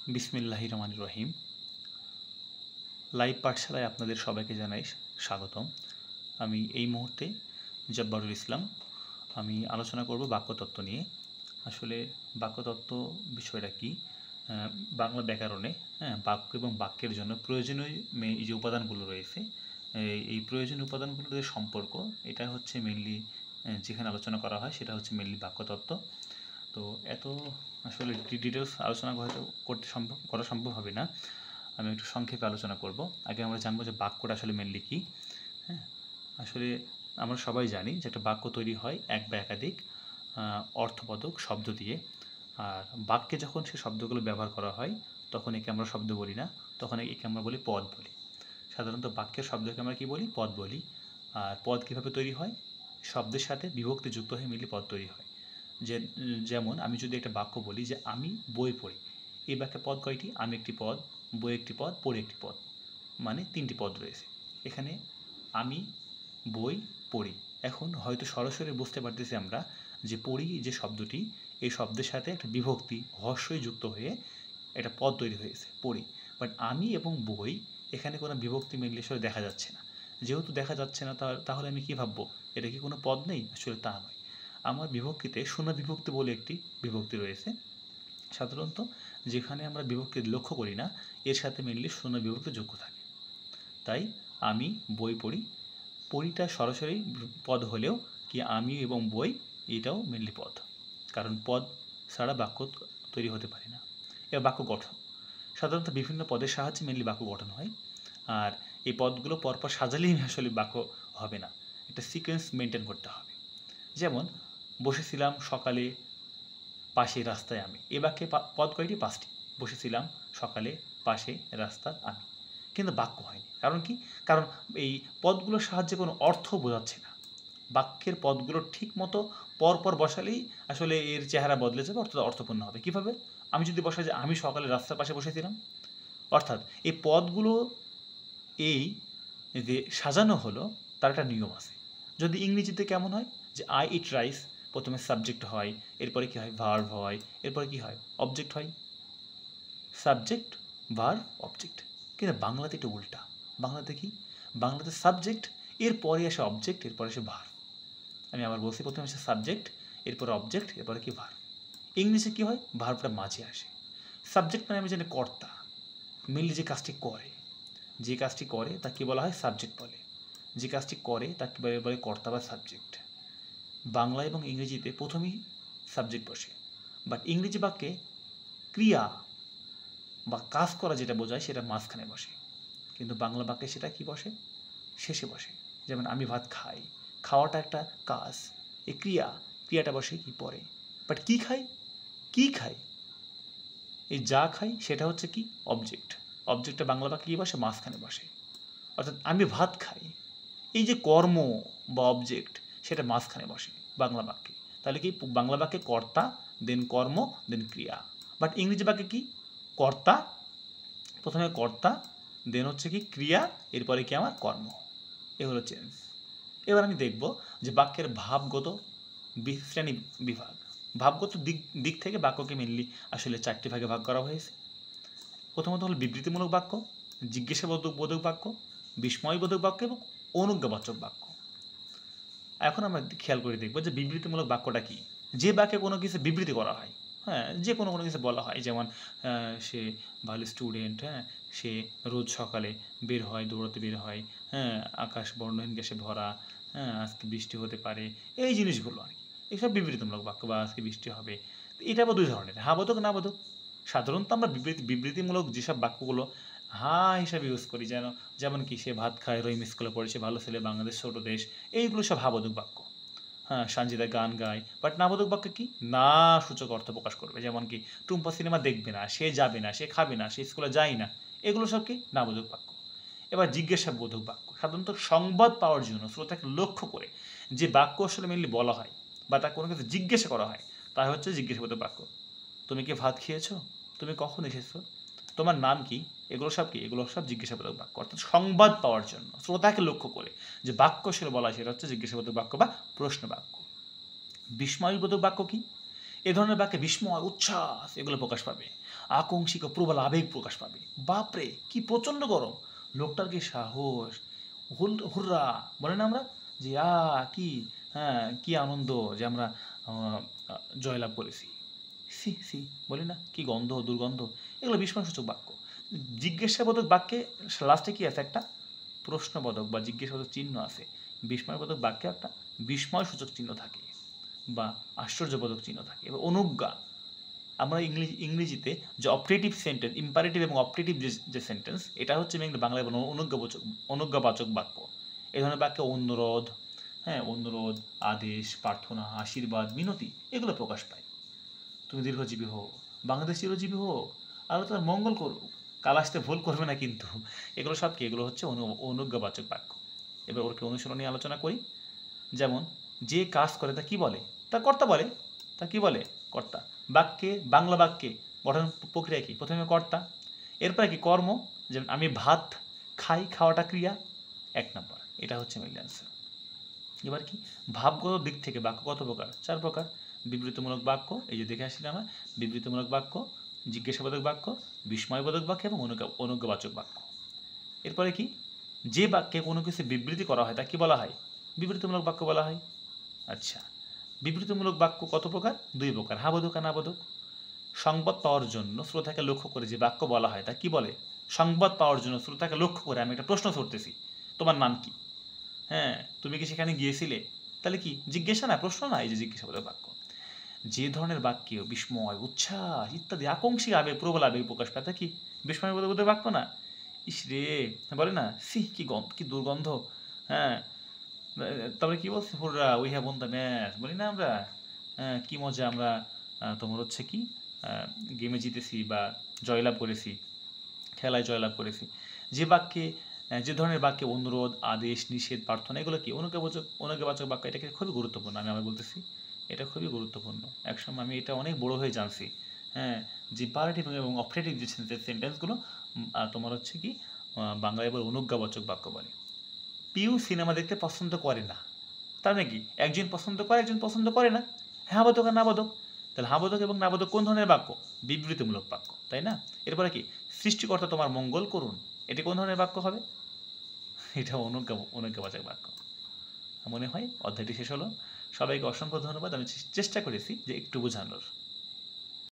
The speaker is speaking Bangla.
বিসমিল্লাহির রহমানির রহিম। লাইভ পাঠশালায় আপনাদের সবাইকে জানাই স্বাগতম। আমি এই মুহূর্তে জব্বারুল ইসলাম। আমি আলোচনা করব বাক্যতত্ত্ব নিয়ে। আসলে বাক্যতত্ত্ব বিষয়টা কি? বাংলা ব্যাকরণে বাক্য এবং বাক্যের জন্য প্রয়োজনীয় এই যে উপাদানগুলো রয়েছে, এই প্রয়োজনীয় উপাদানগুলোর যে সম্পর্ক, এটা হচ্ছে মেনলি যেখানে আলোচনা করা হয় সেটা হচ্ছে মেনলি বাক্যতত্ত্ব। তো এত আসলে ডিটেলস আলোচনা হয়তো করা সম্ভব হবে না। আমি একটু সংক্ষেপে আলোচনা করব। আগে আমরা জানবো যে বাক্যটা আসলে মেনলি কী। হ্যাঁ, আসলে আমরা সবাই জানি যে একটা বাক্য তৈরি হয় এক বা একাধিক অর্থবোধক শব্দ দিয়ে। আর বাক্যে যখন সে শব্দগুলো ব্যবহার করা হয় তখন একে আমরা শব্দ বলি না, তখন একে আমরা বলি পদ বলি। সাধারণত বাক্যের শব্দকে আমরা কী বলি? পদ বলি। আর পদ কীভাবে তৈরি হয়? শব্দের সাথে বিভক্তি যুক্ত হয়ে মিলে পদ তৈরি হয়। যেমন আমি যদি একটা বাক্য বলি যে আমি বই পড়ি, এই বাক্যের পদ কয়টি? আমি একটি পদ, বই একটি পদ, পড়ি একটি পদ, মানে 3টি পদ রয়েছে এখানে। আমি বই পড়ি। এখন হয়তো সরাসরি বুঝতে পারতেছি আমরা যে পড়ি যে শব্দটি, এই শব্দের সাথে একটা বিভক্তি হর্ষই যুক্ত হয়ে একটা পদ তৈরি হয়েছে, পড়ি। বাট আমি এবং বই, এখানে কোনো বিভক্তি মেনলি আসলে দেখা যাচ্ছে না। যেহেতু দেখা যাচ্ছে না, তাহলে আমি কী ভাববো? এটা কি কোনো পদ নেই? আসলে তা নয়। আমার বিভক্তিতে শূন্য বিভক্তি বলে একটি বিভক্তি রয়েছে। সাধারণত যেখানে আমরা বিভক্তি লক্ষ্য করি না, এর সাথে মেনলি শূন্য বিভক্তি যুক্ত থাকে। তাই আমি বই পড়ি, পড়িটা সরাসরি পদ হলেও কি আমি এবং বই এটাও মেনলি পদ, কারণ পদ ছাড়া বাক্য তৈরি হতে পারে না। এবার বাক্য গঠন, সাধারণত বিভিন্ন পদের সাহায্যে মেনলি বাক্য গঠন হয়। আর এই পদগুলো পরপর সাজালেই আসলে বাক্য হবে না, একটা সিকোয়েন্স মেনটেন করতে হবে। যেমন বসেছিলাম সকালে পাশে রাস্তায় আমি, এ বাক্যে পদ কয়টি? 5টি। বসেছিলাম সকালে পাশে রাস্তার আমি, কিন্তু বাক্য হয়নি। কারণ কি? কারণ এই পদগুলোর সাহায্যে কোনো অর্থ বোঝাচ্ছে না। বাক্যের পদগুলো ঠিক মতো পরপর বসালেই আসলে এর চেহারা বদলে যাবে, অর্থপূর্ণ হবে। কীভাবে? আমি যদি বসাই যে আমি সকালে রাস্তার পাশে বসেছিলাম, অর্থাৎ এই পদগুলো এই যে সাজানো হলো তার একটা নিয়ম আছে। যদি ইংরেজিতে কেমন হয় যে আই ইট রাইস, প্রথমে সাবজেক্ট হয়, এরপরে কী হয়? ভার্ব হয়, এরপরে কী হয়? অবজেক্ট হয়। Subject, verb, object. কিন্তু বাংলাতে এটা উল্টা। বাংলাতে কি? বাংলাতে সাবজেক্ট, এরপরে আসে অবজেক্ট, এরপরে আসে ভার্ব। আমি আবার বলছি, প্রথমে আসে সাবজেক্ট, এরপরে অবজেক্ট, এরপরে কি? ভার্ব। ইংলিশে কী হয়? ভার্বটা মাঝে আসে। সাবজেক্ট মানে আমি জানি কর্তা, মেনলি যে কাজটি করে, যে কাজটি করে তাকে বলা হয় সাবজেক্ট বলে। যে কাজটি করে তাকে বলে কর্তা বা সাবজেক্ট। বাংলা এবং ইংরেজিতে প্রথমেই সাবজেক্ট বসে, বাট ইংরেজি বাক্যে ক্রিয়া বা কাজ করা যেটা বোঝায় সেটা মাঝখানে বসে, কিন্তু বাংলা বাক্যে সেটা কি বসে? শেষে বসে। যেমন আমি ভাত খাই, খাওয়াটা একটা কাজ, এই ক্রিয়াটা বসে কি? পরে। বাট কী খাই? কী খাই? এই যা খাই সেটা হচ্ছে কি? অবজেক্ট। অবজেক্টটা বাংলা বাক্যে কী বসে? মাঝখানে বসে। অর্থাৎ আমি ভাত খাই, এই যে কর্ম বা অবজেক্ট, সেটা মাঝখানে বসে বাংলা বাক্যে। তাহলে কি? বাংলা বাক্যে কর্তা, দেন কর্ম, দেন ক্রিয়া। বাট ইংরেজি বাক্যে কি? কর্তা, প্রথমে কর্তা, দেন হচ্ছে কি? ক্রিয়া, এরপরে কি? আমার কর্ম। এ হলো চেঞ্জ। এবার আমি দেখব যে বাক্যের ভাবগত শ্রেণী বিভাগ। ভাবগত দিক থেকে বাক্যকে মেনলি আসলে 4টি ভাগে ভাগ করা হয়েছে। প্রথমত হলো বিবৃতিমূলক বাক্য, জিজ্ঞাসাবোধক বাক্য, বিস্ময়বোধক বাক্য এবং অনুজ্ঞাবাচক বাক্য। এখন আমরা খেয়াল করে দেখব যে বিবৃতিমূলক বাক্যটা কি। যে বাক্যে কোনো কিছু বিবৃতি করা হয়, যে কোনো কিছু বলা হয়, যেমন সে ভালো স্টুডেন্ট, সে রোজ সকালে বের হয়, দৌড়াতে বের হয়, আকাশ বর্ণহীন গ্যাসে ভরা, আজকে বৃষ্টি হতে পারে, এই জিনিসগুলো আর কি। এইসব বিবৃতিমূলক বাক্য, বা আজকে বৃষ্টি হবে। এটা আবার 2 ধরনের, হ্যাঁ বোধক, না বোধক। সাধারণত আমরা বিবৃতিমূলক যেসব বাক্যগুলো হিসাবে ইউজ করি, যেমন কি? সে ভাত খায়, রহিম স্কুলে পড়ে, সে ভালো ছেলে, বাংলাদেশ ছোট দেশ, এইগুলো সব হাবোধক বাক্য। সানজিদা গান গায়, বাট নাবোধক বাক্য কি? না সূচক অর্থ প্রকাশ করবে। যেমন কি? টুম্পা সিনেমা দেখবে না, সে যাবে না, সে খাবে না, সে স্কুলে যায় না, এগুলো সব কি? নাবোধক বাক্য। এবার জিজ্ঞাসাবোধক বাক্য, সাধারণত সংবাদ পাওয়ার জন্য শ্রোতাকে লক্ষ্য করে যে বাক্য আসলে মেনলি বলা হয়, বা তার কোনো কিছু জিজ্ঞাসা করা হয়, তা হচ্ছে জিজ্ঞাসাবোধক বাক্য। তুমি কি ভাত খেয়েছো? তুমি কখন এসেছো? তোমার নাম কি? এগুলো সব কি? এগুলো সব জিজ্ঞাসাবোধক বাক্য, অর্থাৎ সংবাদ পাওয়ার জন্য শ্রোতাকে লক্ষ্য করে যে বাক্য আসলে বলা হয়, সেটা হচ্ছে জিজ্ঞাসাবোধক বাক্য বা প্রশ্ন বাক্য। বিস্ময়বোধক বাক্য কি? এ ধরনের বাক্যে বিস্ময়, উচ্ছ্বাস এগুলো প্রকাশ পাবে। আকাঙ্ক্ষিক ও প্রবল আবেগ প্রকাশ পাবে। বাপরে কি প্রচণ্ড গরম, লোকটার কি সাহস, হুররা বলে না আমরা যে কি, হ্যাঁ কি আনন্দ যে আমরা জয়লাভ করেছি। সি সি বলি না কি গন্ধ দুর্গন্ধ, এগুলো বিস্ময়সূচক বাক্য। জিজ্ঞাসাবোধক বাক্যে লাস্টে কি আছে, একটা প্রশ্নবোধক বা জিজ্ঞাসাবোধক চিহ্ন আছে। বিস্ময়বোধক বাক্যে একটা বিস্ময়সূচক চিহ্ন থাকে বা আশ্চর্যবোধক চিহ্ন থাকে। এবার অনুজ্ঞা, আমরা ইংরেজিতে যে অপারেটিভ সেন্টেন্স, ইম্পারেটিভ এবং অপারেটিভ যে সেন্টেন্স, এটা হচ্ছে মেইনলি বাংলায় অনুজ্ঞাবাচক বাক্য। এই ধরনের বাক্যে অনুরোধ, হ্যাঁ অনুরোধ, আদেশ, প্রার্থনা, আশীর্বাদ, মিনতি এগুলো প্রকাশ পায়। তুমি দীর্ঘজীবী হোক, বাংলাদেশ চিরজীবী হোক, আল্লাহ তার মঙ্গল করুক, কাল আসতে ভুল করবে না কিন্তু। এগুলো সব কি, এগুলো হচ্ছে অনুজ্ঞাবাচক বাক্য। এবার ওরকে অনুসরণ নিয়ে আলোচনা করি। যেমন যে কাজ করে তা কি বলে, তা কর্তা বলে। তা কি বলে, কর্তা। বাক্যে, বাংলা বাক্যে গঠন প্রক্রিয়া কি, প্রথমে কর্তা, এরপরে কি কর্ম। যেমন আমি ভাত খাই, খাওয়াটা ক্রিয়া, 1 নম্বর। এটা হচ্ছে মেইন অ্যান্সার। এবার কি, ভাবগত দিক থেকে বাক্য কত প্রকার, 4 প্রকার। বিবৃতিমূলক বাক্য, এই যে দেখে আসছিলাম আমরা, বিবৃতিমূলক বাক্য, জিজ্ঞাসাবোধক বাক্য, বিস্ময়বোধক বাক্য এবং অনুজ্ঞাবাচক বাক্য। এরপরে কি, যে বাক্যে কোনো কিছু বিবৃতি করা হয় তা কি বলা হয়, বিবৃতিমূলক বাক্য বলা হয়। আচ্ছা, বিবৃতিমূলক বাক্য কত প্রকার, 2 প্রকার, হাবোধক আর নাবোধক। সংবাদ পাওয়ার জন্য শ্রোতাকে লক্ষ্য করে যে বাক্য বলা হয় তা কি বলে, সংবাদ পাওয়ার জন্য শ্রোতাকে লক্ষ্য করে আমি একটা প্রশ্ন করতেছি, তোমার নাম কি, হ্যাঁ তুমি কি সেখানে গিয়েছিলে, তাহলে কি জিজ্ঞাসা না, প্রশ্ন না, এই যে জিজ্ঞাসাবোধক বাক্য। যে ধরনের বাক্যে বিস্ময়, উচ্ছ্বাস ইত্যাদি আকাঙ্ক্ষিক আবেগ, প্রবল আবেগ প্রকাশ পায় তা কি বিস্ময়বোধক বাক্য না। ইস রে, বলে না সি কি কি দুর্গন্ধ, হ্যাঁ তারপরে কি বলছে, হুররা we have won the match, বলি না আমরা, হ্যাঁ কি মজা আমরা তোমার হচ্ছে কি গেমে জিতেছি বা জয়লাভ করেছি, খেলায় জয়লাভ করেছি। যে বাক্যে, যে ধরনের বাক্যে অনুরোধ, আদেশ, নিষেধ, প্রার্থনা এগুলো কি অনুজ্ঞাবাচক বাক্য, এটাকে খুবই গুরুত্বপূর্ণ। আমি আবার বলতেছি এটা খুবই গুরুত্বপূর্ণ। একসময় আমি এটা অনেক বড় হয়ে জানছি, হ্যাঁ যে ইম্পারেটিভ এবং অপারেটিভ যে সেন্টেন্সগুলো তোমার হচ্ছে কি বাংলায় বলে অনুজ্ঞাবাচক বাক্য বলে। পিউ সিনেমা দেখতে পছন্দ করে না, তার মানে কি একজন পছন্দ করে, একজন পছন্দ করে না। হ্যাঁ বোধক আর নাবোধক, তাহলে হাবোধক এবং নাবোধক কোন ধরনের বাক্য, বিবৃতিমূলক বাক্য, তাই না। এরপরে কি, সৃষ্টিকর্তা তোমার মঙ্গল করুন, এটি কোন ধরনের বাক্য হবে, এটা অনুজ্ঞাবাচক বাক্য। মনে হয় অধ্যায়টি শেষ হলো। সবাইকে অসংখ্য ধন্যবাদ। আমি চেষ্টা করেছি যে একটু বোঝানোর।